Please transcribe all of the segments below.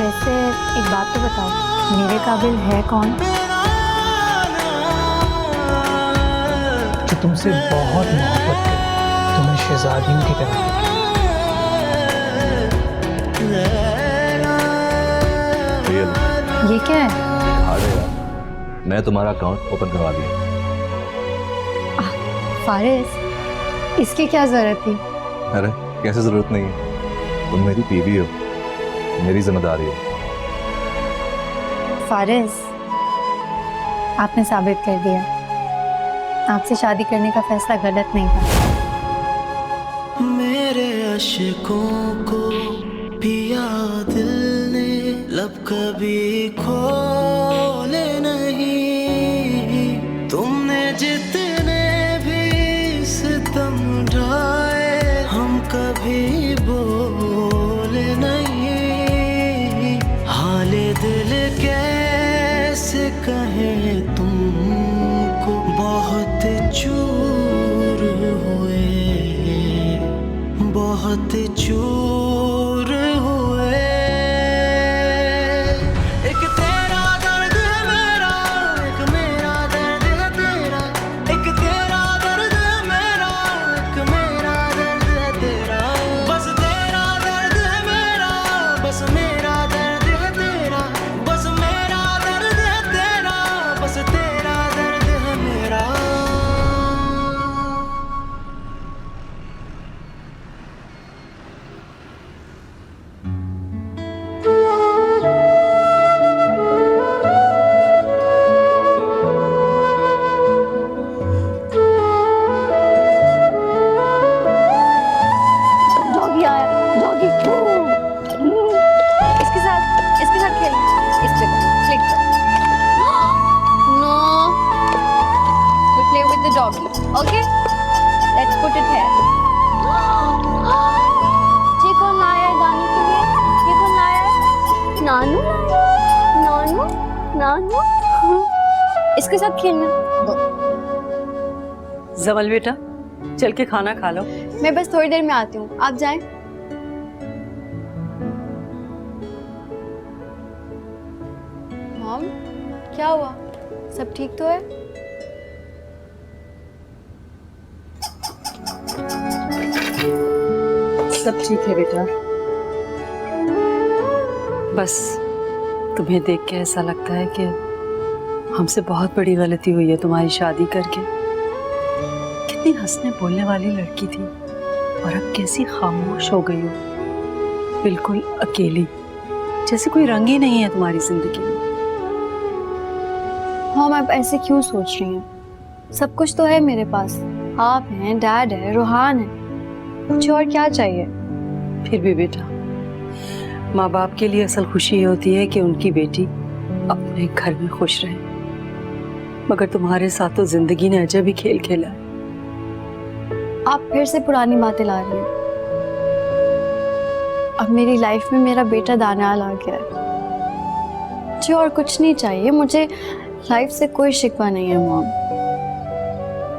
वैसे एक बात तो बताओ, मेरे काबिल है कौन? जो तुमसे बहुत मोहब्बत करे, तुम्हें शहजादियों की तरह देखे। ये क्या है? अरे यार, मैं तुम्हारा अकाउंट ओपन करवा दिया। फारिस, इसकी क्या जरूरत थी? अरे कैसे जरूरत नहीं है, तुम मेरी बीवी हो, मेरी जिम्मेदारी है। फारिस, आपने साबित कर दिया आपसे शादी करने का फैसला गलत नहीं था। मेरे अशकों को पिया दिल ने, लब कभी खोले नहीं। तुमने जितने भी सितम ढाए, हम कभी बोले नहीं। हाले दिल कैसे कहे तुमको, बहुत चूर हुए, बहुत चूर हुए। एक तेरा दर्द है मेरा, एक मेरा दर्द है तेरा। एक तेरा दर्द है मेरा, एक मेरा दर्द है तेरा। बस तेरा दर्द है मेरा, बस मेरा दर्द है तेरा। बस मेरा दर्द है तेरा, बस तेरा दर्द है मेरा। डॉगी आया, डॉगी। इसके साथ खेलिए। इस पे क्लिक करो। No, we play with the doggy. Okay? Let's put it here. ये कौन लाया है दानी के लिए? ये कौन लाया है? नानू लाया है? नानू, नानू। इसके साथ खेलना। जमल बेटा, चल के खाना खा लो। मैं बस थोड़ी देर में आती हूँ, आप जाएं। मॉम, क्या हुआ? सब ठीक तो है? सब ठीक है बेटा, बस तुम्हें देख के ऐसा लगता है कि हमसे बहुत बड़ी गलती हुई है तुम्हारी शादी करके। कितनी हंसने बोलने वाली लड़की थी और अब कैसी खामोश हो गई हो, बिल्कुल अकेली, जैसे कोई रंग ही नहीं है तुम्हारी जिंदगी में। मॉम, आप ऐसे क्यों सोच रही हैं? सब कुछ तो है मेरे पास। आप हैं, डैड है, रूहान है, कुछ और क्या चाहिए? फिर भी बेटा, माँ बाप के लिए असल खुशी ये होती है कि उनकी बेटी अपने घर में खुश रहे, मगर तुम्हारे साथ तो जिंदगी ने अजब ही खेल खेला है। आप फिर से पुरानी बातें ला रही हैं। अब मेरी लाइफ में मेरा बेटा दानियाल आ गया है। मुझे और कुछ नहीं चाहिए, मुझे लाइफ से कोई शिकवा नहीं है मॉम।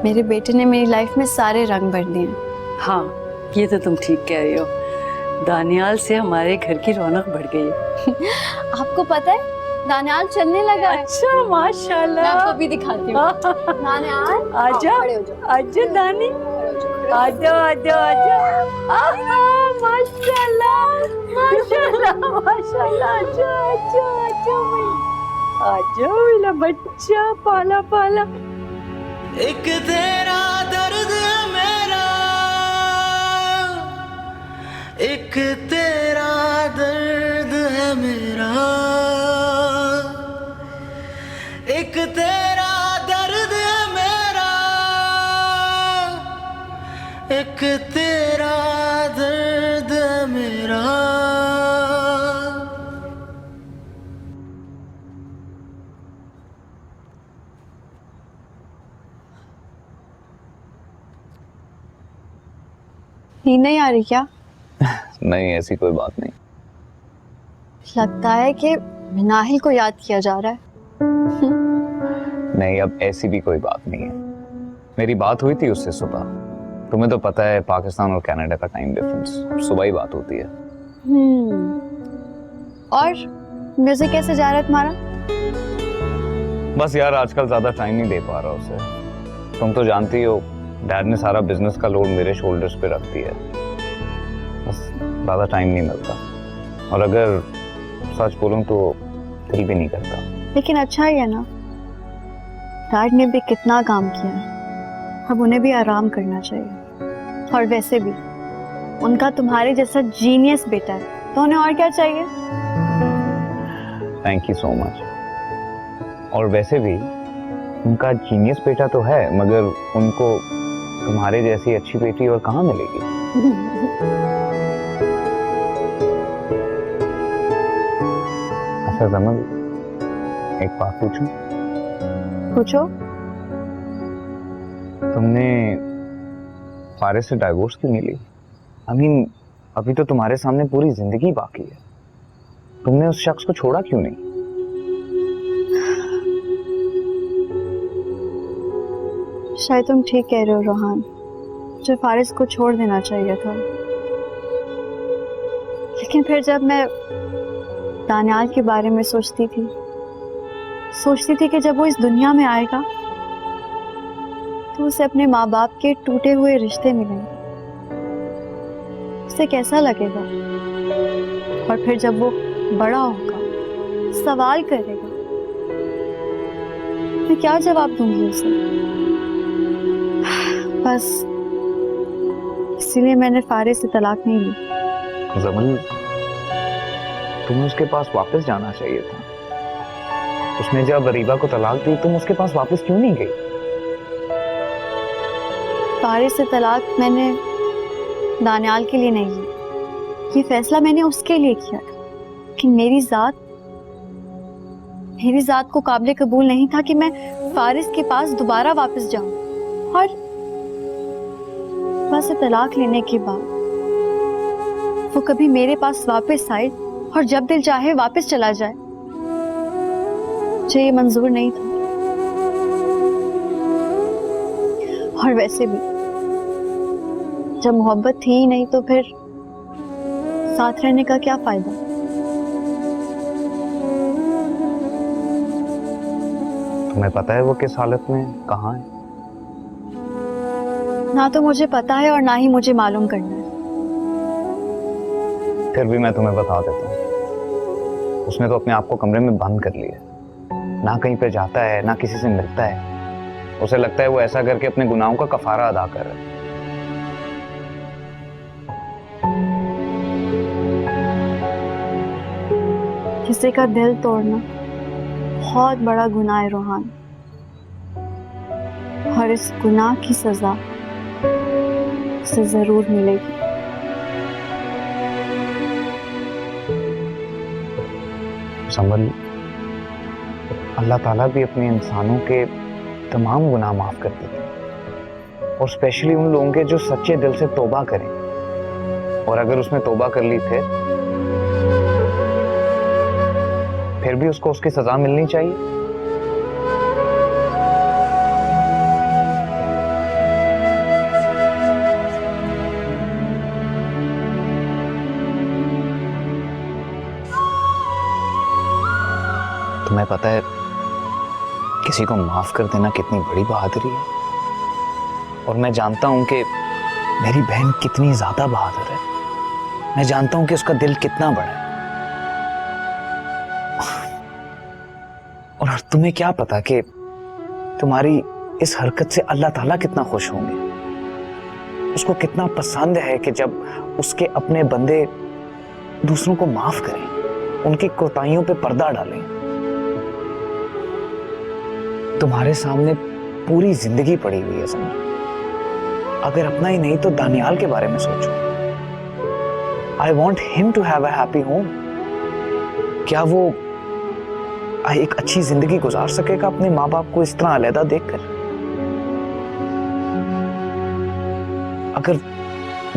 मेरे बेटे ने मेरी लाइफ में सारे रंग भर दिए। हाँ, ये तो तुम ठीक कह रही हो, दानियाल से हमारे घर की रौनक बढ़ गई है। आपको पता है, दानियाल चलने लगा है। अच्छा, माशाल्लाह। मैं आपको भी दिखाती हूँ। दानियाल, आजा, खड़े हो जाओ। आजा दानी, आजा आजा आजा। माशाल्लाह, माशाल्लाह, माशाल्लाह। आजा आजा आजा आजा मेरा बच्चा, पाला पाला। एक तेरा दर्द है मेरा, एक तेरा दर्द है मेरा। एक तेरा दर्द है मेरा, एक तेरा दर्द है मेरा। नींद नहीं आ रही क्या? नहीं, ऐसी कोई बात नहीं। लगता है कि मिनाहिल को याद किया जा रहा है। नहीं, अब ऐसी भी कोई बात नहीं है। मेरी बात हुई थी उससे सुबह, तुम्हें तो पता है पाकिस्तान और कनाडा का टाइम डिफरेंस, सुबह ही बात होती है। और म्यूजिक कैसे जा रहा है तुम्हारा? बस यार आजकल ज्यादा टाइम नहीं दे पा रहा उसे। तुम तो जानती हो डैड ने सारा बिजनेस का लोड मेरे शोल्डर्स पे रख दिया है, बस ज्यादा टाइम नहीं मिलता। और अगर सच बोलूं तो दिल भी नहीं करता। लेकिन अच्छा ही है ना, डैड ने भी कितना काम किया है, अब उन्हें भी आराम करना चाहिए। और वैसे भी उनका तुम्हारे जैसा जीनियस बेटा है, तो उन्हें और क्या चाहिए? Thank you so much. और वैसे भी उनका जीनियस बेटा तो है, मगर उनको तुम्हारे जैसी अच्छी बेटी और कहाँ मिलेगी। अच्छा जमल, एक बात पूछूं? पूछो। तुमने फारिस से डाइवोर्स क्यों नहीं ली? आई मीन अभी तो तुम्हारे सामने पूरी जिंदगी बाकी है, तुमने उस शख्स को छोड़ा क्यों नहीं? शायद तुम ठीक कह रहे हो रोहान, मुझे फारिस को छोड़ देना चाहिए था। लेकिन फिर जब मैं दानियाल के बारे में सोचती थी कि जब वो इस दुनिया में आएगा तो उसे अपने माँ बाप के टूटे हुए रिश्ते मिलेंगे, उसे कैसा लगेगा? और फिर जब वो बड़ा होगा, सवाल करेगा, मैं क्या जवाब दूंगी उसे? बस इसीलिए मैंने फारिस से तलाक नहीं ली। जमल, तुम्हें उसके पास वापस जाना चाहिए था। उसने जब अरीबा को तलाक दी, तुम उसके पास वापस क्यों नहीं गई? फारिस से तलाक मैंने दानियाल के लिए नहीं ली, ये फैसला मैंने उसके लिए किया था कि मेरी जात को काबिल कबूल नहीं था कि मैं फारिस के पास दोबारा वापस जाऊं। और बस तलाक लेने के बाद वो कभी मेरे पास वापस आए और जब दिल चाहे वापस चला जाए, मुझे ये मंजूर नहीं था। और वैसे भी जब मोहब्बत थी ही नहीं तो फिर साथ रहने का क्या फायदा? तुम्हें पता है वो किस हालत में कहाँ है? ना तो मुझे पता है और ना ही मुझे मालूम करना है। फिर भी मैं तुम्हें बता देता हूँ, उसने तो अपने आप को कमरे में बंद कर लिया, ना कहीं पे जाता है ना किसी से मिलता है। उसे लगता है वो ऐसा करके अपने गुनाहों का कफारा अदा कर रहा है। किसी का दिल तोड़ना बहुत बड़ा गुनाह है रोहान, और इस गुनाह की सजा उसे जरूर मिलेगी। संभल, अल्लाह ताला भी अपने इंसानों के तमाम गुनाह माफ कर देते हैं, और स्पेशली उन लोगों के जो सच्चे दिल से तौबा करें। और अगर उसने तौबा कर ली फिर भी उसको उसकी सजा मिलनी चाहिए। तुम्हें पता है किसी को माफ कर देना कितनी बड़ी बहादुरी है, और मैं जानता हूं कि मेरी बहन कितनी ज्यादा बहादुर है। मैं जानता हूं कि उसका दिल कितना बड़ा है। और तुम्हें क्या पता कि तुम्हारी इस हरकत से अल्लाह ताला कितना खुश होंगे। उसको कितना पसंद है कि जब उसके अपने बंदे दूसरों को माफ करें, उनकी कोताहियों पे पर्दा डालें। तुम्हारे सामने पूरी जिंदगी पड़ी हुई है समझ। अगर अपना ही नहीं तो दानियाल के बारे में सोचो। I want him to have a happy home. क्या वो एक अच्छी जिंदगी गुजार सकेगा अपने माँ बाप को इस तरह अलहदा देखकर? अगर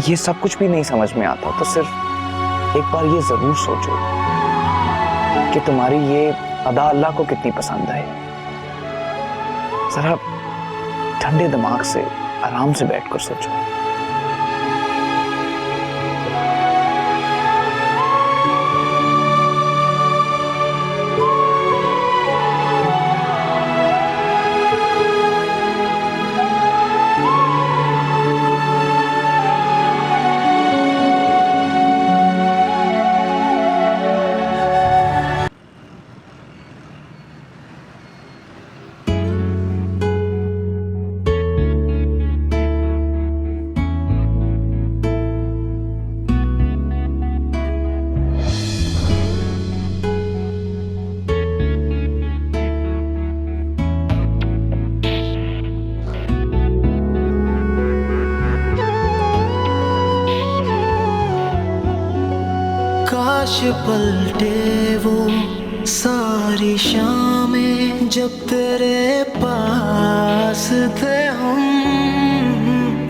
ये सब कुछ भी नहीं समझ में आता तो सिर्फ एक बार ये जरूर सोचो कि तुम्हारी ये अदा अल्लाह को कितनी पसंद है। जरा ठंडे दिमाग से आराम से बैठकर सोचो। काश पलटे वो सारी शामें जब तेरे पास थे हम,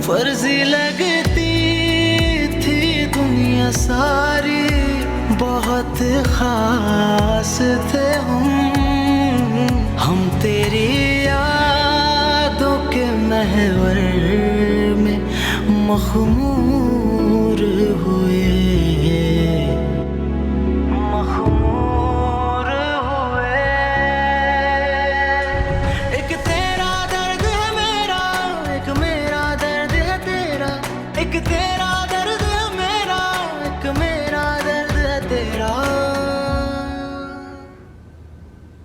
फर्जी लगती थी दुनिया सारी, बहुत खास थे हम तेरी यादों के महवर में मखमूर हुए, मखमूर हुए। एक तेरा दर्द है मेरा, एक मेरा दर्द है तेरा, एक तेरा दर्द है मेरा, एक मेरा दर्द है तेरा।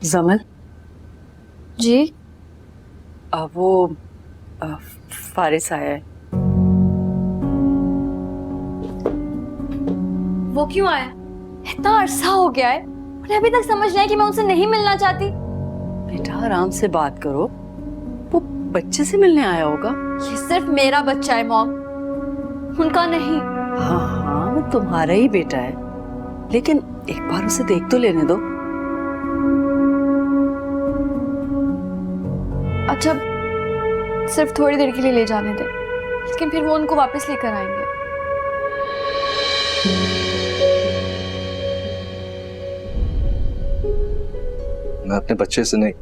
जमल, जी वो फारिस आया है। वो क्यों आया? इतना अरसा हो गया है, उन्हें अभी तक समझ नहीं है कि मैं उनसे नहीं मिलना चाहती। बेटा आराम से बात करो, वो बच्चे से मिलने आया होगा। ये सिर्फ मेरा बच्चा है मॉम, उनका नहीं। हाँ हाँ, वो तुम्हारा ही बेटा है, लेकिन एक बार उसे देख तो लेने दो। अच्छा, सिर्फ थोड़ी देर के लिए ले जाने दे, लेकिन फिर वो उनको वापस लेकर आएंगे। मैं अपने बच्चे से नहीं,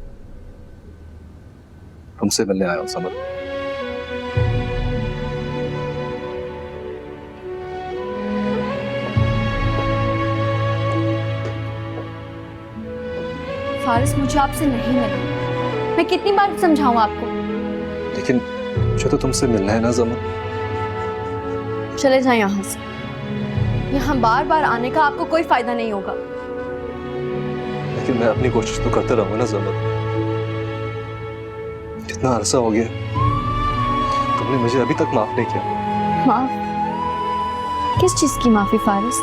तुमसे मिलने आया हूं समझ। फारिस, मुझे आपसे नहीं मिलना। मैं कितनी बार समझाऊं आपको? लेकिन जो तो तुमसे मिलना है ना जमन। चले जाएं यहाँ से, यहाँ बार बार आने का आपको कोई फायदा नहीं होगा। लेकिन मैं अपनी कोशिश तो करते रहूंगा ना जमन। कितना अरसा हो गया, तुमने मुझे अभी तक माफ नहीं किया। माफ? किस चीज की माफी फारिस?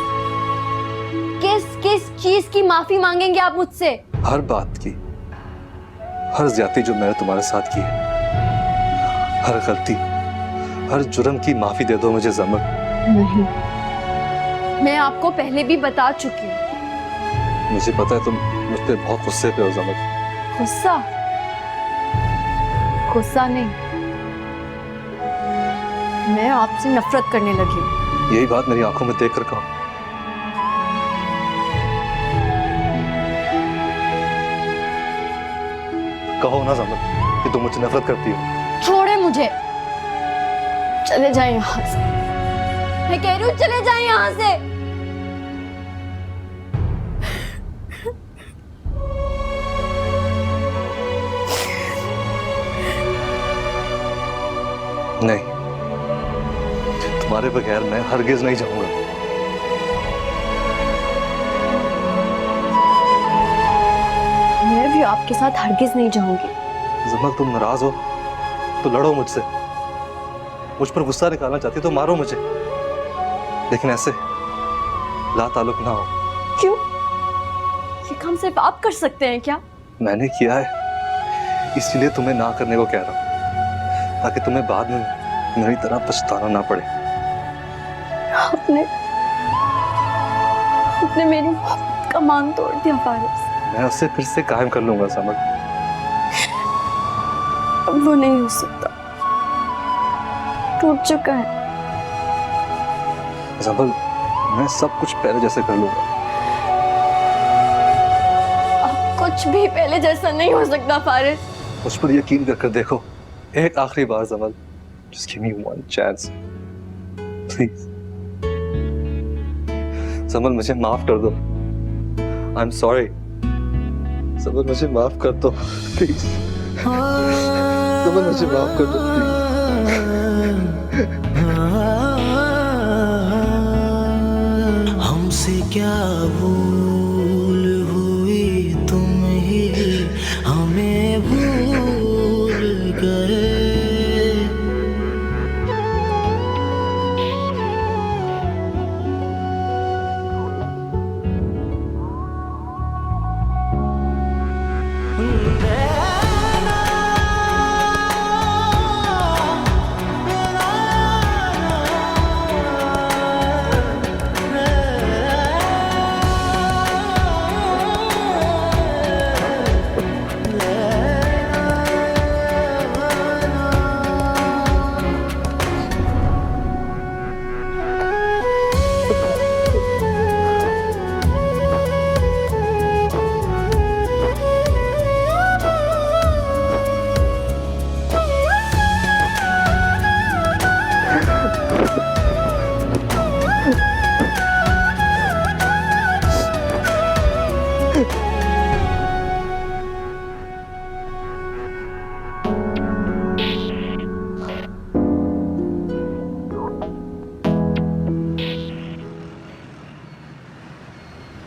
किस चीज की माफी मांगेंगे आप मुझसे? हर बात की, हर ज्यादती जो मैंने तुम्हारे साथ की है, हर गलती, हर जुर्म की माफी दे दो मुझे जमन। नहीं, मैं आपको पहले भी बता चुकी हूँ। मुझे पता है तुम मुझ पे बहुत गुस्से पे हो जमन। गुस्सा? गुस्सा नहीं, मैं आपसे नफरत करने लगी हूँ। यही बात मेरी आंखों में देखकर कहो। कहो ना जमन कि तुम मुझसे नफरत करती हो। छोड़े मुझे, चले जाए यहाँ से। मैं कह रही हूँ चले जाए यहाँ से। नहीं, तुम्हारे बगैर मैं हरगिज नहीं जाऊंगा। मैं भी आपके साथ हरगिज नहीं जाऊंगी। जमल, तुम नाराज हो तो लड़ो मुझसे, मुझ पर गुस्सा निकालना चाहती हो तो मारो मुझे, लेकिन ऐसे ला ताल्लुक ना हो। क्यों? ये काम सिर्फ आप कर सकते हैं क्या? मैंने किया है, इसलिए तुम्हें ना करने को कह रहा हूं, ताकि तुम्हें बाद में मेरी तरह पछताना ना पड़े। आपने मेरी मोहब्बत का मान तोड़ दिया फारिस। मैं उसे फिर से कायम कर लूंगा समझ। अब वो नहीं हो सकता, टूट चुका है। जबल, मैं सब कुछ पहले जैसे कर लूंगा। अब कुछ भी पहले जैसा नहीं हो सकता फारिस। मुझ पर यकीन करके देखो, एक आखिरी बार जमल, Just give me one chance. Please. समल मुझे माफ कर दो. I'm sorry. समल मुझे माफ कर दो. Please. समल मुझे माफ कर दो. हमसे क्या भूल हुई, तुम ही हमें भूल गए.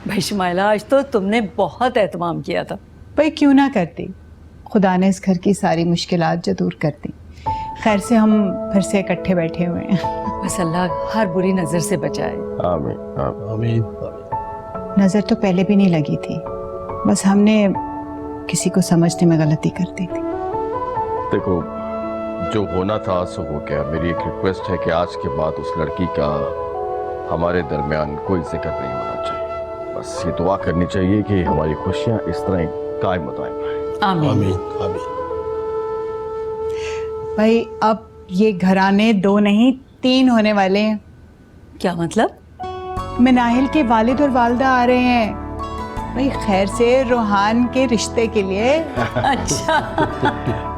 भाई शुमाइला, आज तो तुमने बहुत एहतमाम किया था। भाई क्यों ना करती, खुदा ने इस घर की सारी मुश्किलात जो दूर कर दी। खैर से हम फिर से इकट्ठे बैठे हुए हैं। बस अल्लाह हर बुरी नजर से बचाए। आमीन आमीन। नजर तो पहले भी नहीं लगी थी, बस हमने किसी को समझने में गलती कर दी थी। देखो, जो होना था सो हो गया। मेरी एक रिक्वेस्ट है कि आज के बाद उस लड़की का हमारे दरमियान कोई जिक्र नहीं होना चाहिए। बस ये दुआ करनी चाहिए कि हमारी खुशियां इस तरह ही कायम दायम आमीन। आमीन आमीन। भाई अब ये घराने 2 नहीं 3 होने वाले हैं। क्या मतलब? मिनाहिल के वालिद और वालदा आ रहे हैं भाई, खैर से रोहान के रिश्ते के लिए। अच्छा।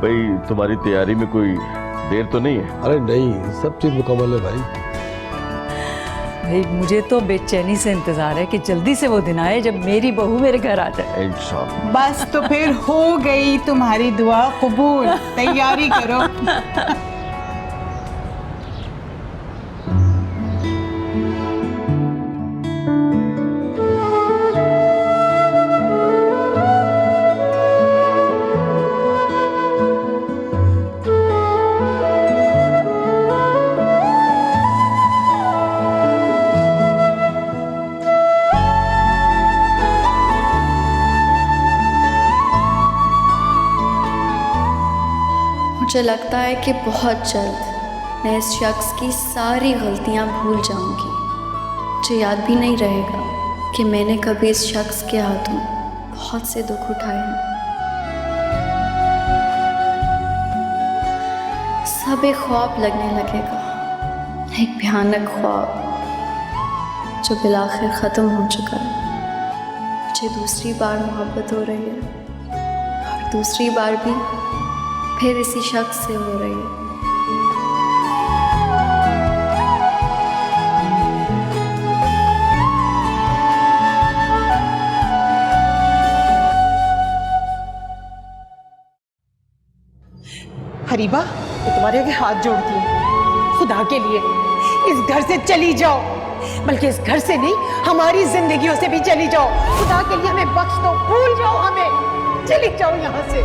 भाई तुम्हारी तैयारी में कोई देर तो नहीं है? अरे नहीं, सब चीज मुकम्मल है भाई। भाई मुझे तो बेचैनी से इंतजार है कि जल्दी से वो दिन आए जब मेरी बहू मेरे घर आ जाए। इंशाअल्लाह। बस तो फिर हो गई तुम्हारी दुआ कबूल, तैयारी करो। मुझे लगता है कि बहुत जल्द मैं इस शख्स की सारी गलतियां भूल जाऊंगी। मुझे याद भी नहीं रहेगा कि मैंने कभी इस शख्स के हाथों बहुत से दुख उठाए हैं। सब एक ख्वाब लगने लगेगा, एक भयानक ख्वाब जो बिलाखिर ख़त्म हो चुका है। मुझे दूसरी बार मोहब्बत हो रही है और दूसरी बार भी फिर इसी शख्स से हो रही है। हरीबा, मैं तुम्हारे आगे हाथ जोड़ती हूँ, खुदा के लिए इस घर से चली जाओ। बल्कि इस घर से नहीं, हमारी जिंदगियों से भी चली जाओ। खुदा के लिए हमें बख्श दो, भूल जाओ हमें, चली जाओ यहाँ से।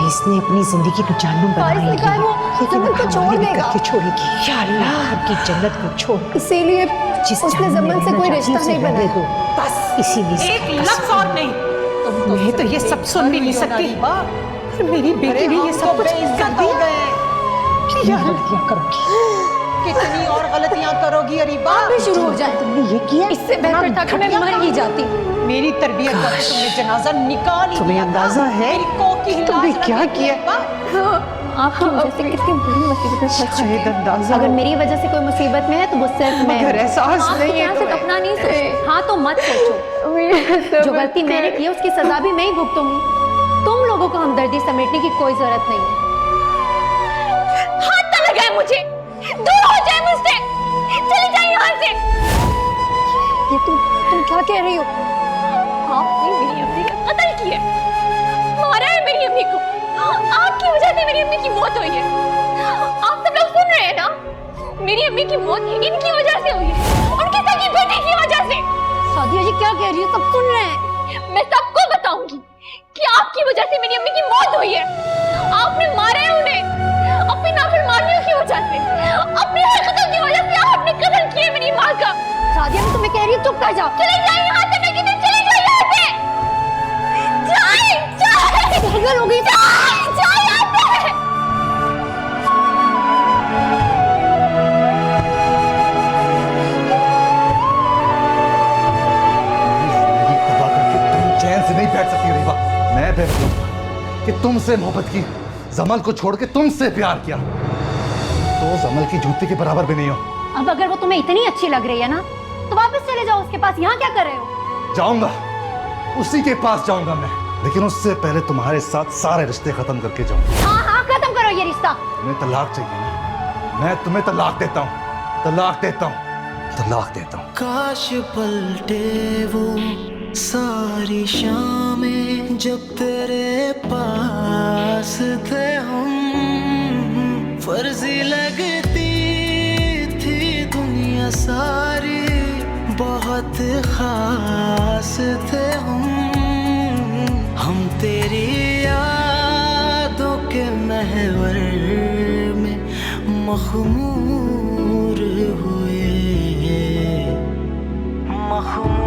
इसने अपनी जिंदगी को जानू बनाई है, लेकिन छोड़ देगा के छोड़ेगी। या अल्लाह, की जन्नत को छोड़, इसीलिए उसने ज़मन से कोई रिश्ता नहीं बदले दो। बस इसीलिए एक लफ्ज़ और नहीं। मैं तो ये सब सुन भी नहीं सकती। मेरी बेटी भी ये सब कुछ कर दी। कितनी गलतियां करोगी, कितनी और गलतियां करोगी अरीबा? भी शुरू हो जाए। तुमने ये किया, इससे बेहतर था कि मैं मर ही जाती। मेरी तरबियत का तुमने जनाजा निकाल। तुम्हें अंदाजा है तुमने क्या किया? आपकी वजह से कितनी बड़ी मुसीबत में फंस चुकी हूं। अगर मेरी वजह से कोई मुसीबत में है तो वो सिर्फ मैं। मगर एहसास नहीं है सिर्फ अपना नहीं सोचो। हाँ तो मत सोचो, जो गलती मैंने की है उसकी सजा भी मैं ही भुगतूंगी। तुम लोगों को हमदर्दी समेटने की कोई जरूरत नहीं है। मुझे, दूर हो जाए मुझसे, चले जाए यहाँ से। ये तुम क्या कह रही हो? आपने मेरी अम्मी का कत्ल किया, मारा है मेरी अम्मी को। आपकी वजह से मेरी अम्मी की मौत हुई है। आप सब लोग सुन रहे हैं ना? मेरी अम्मी की मौत इनकी वजह से हुई है, उनके सगी बेटे की वजह से। सादिया जी क्या कह रही है? सब सुन रहे हैं। मैं सबको बताऊंगी कि आपकी वजह से मेरी अम्मी की मौत हुई है। आपने मारा है उन्हें अपनी नाफरमानियों की वजह से, अपनी हरकतों की वजह से आपने कत्ल किया मेरी माँ का। सादिया मैं तुम्हें कह रही हूँ चुप कर जाओ। चले जाइए यहाँ से, मैं कहती हूँ चले जाइए यहाँ से। जाए जाए पागल हो गई। जाए जाए यहाँ से। तुम चैन से नहीं बैठ सकती रीवा। मैं बैठ गया कि तुमसे मोहब्बत की, जमल को छोड़ के तुमसे प्यार किया, तो जमल की जूती के बराबर भी नहीं हो। अब अगर वो तुम्हें इतनी अच्छी लग रही है ना, तो वापस चले जाओ उसके पास। यहाँ क्या कर रहे हो? जाऊंगा, उसी के पास जाऊंगा मैं, लेकिन उससे पहले तुम्हारे साथ सारे रिश्ते खत्म करके जाऊंगा। हाँ हाँ खत्म करो ये रिश्ता। तुम्हें तलाक चाहिए ना? मैं तुम्हें तलाक देता हूँ, तलाक देता हूँ, तलाक देता हूँ। काश पलटे वो सारी शामें जब तेरे पास थे हम, फर्जी लगती थी दुनिया सारी, बहुत खास थे हम तेरी यादों के महवर में मखमूर हुए, मखमूर